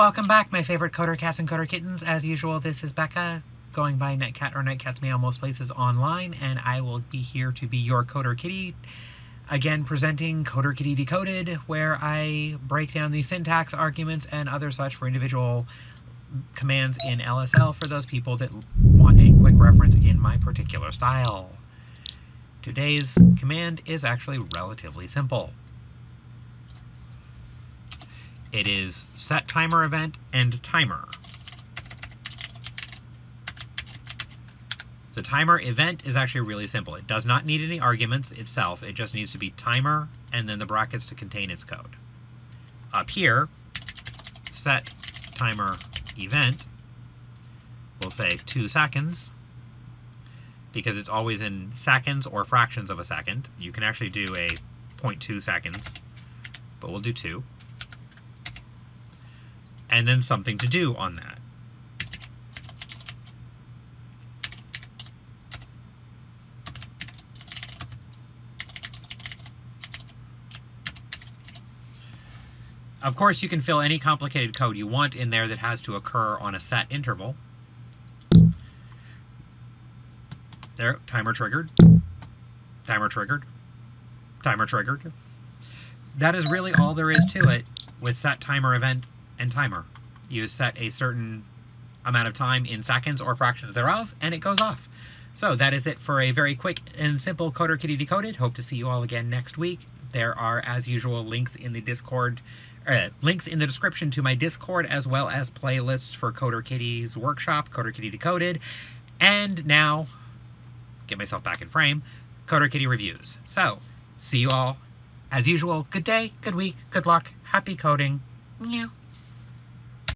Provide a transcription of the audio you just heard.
welcome back, my favorite coder cats and coder kittens. As usual, this is Becca, going by Nightcat or Nightcat's Meow most places online, and I will be here to be your coder kitty. Again, presenting Coder Kitty Decoded, where I break down the syntax, arguments, and other such for individual commands in LSL for those people that want a quick reference in my particular style. Today's command is actually relatively simple. It is setTimerEvent and timer. The timer event is actually really simple. It does not need any arguments itself. It just needs to be timer and then the brackets to contain its code. Up here, setTimerEvent, we'll say 2 seconds, because it's always in seconds or fractions of a second. You can actually do a 0.2 seconds, but we'll do 2. And then something to do on that. Of course, you can fill any complicated code you want in there that has to occur on a set interval. There, timer triggered, timer triggered, timer triggered. That is really all there is to it with setTimerEvent and timer. You set a certain amount of time in seconds or fractions thereof, and it goes off. So that is it for a very quick and simple Coder Kitty Decoded. Hope to see you all again next week. There are, as usual, links in the Discord, links in the description to my Discord, as well as playlists for Coder Kitty's workshop, Coder Kitty Decoded. And now, get myself back in frame, Coder Kitty reviews. So, see you all, as usual, good day, good week, good luck, happy coding. Meow.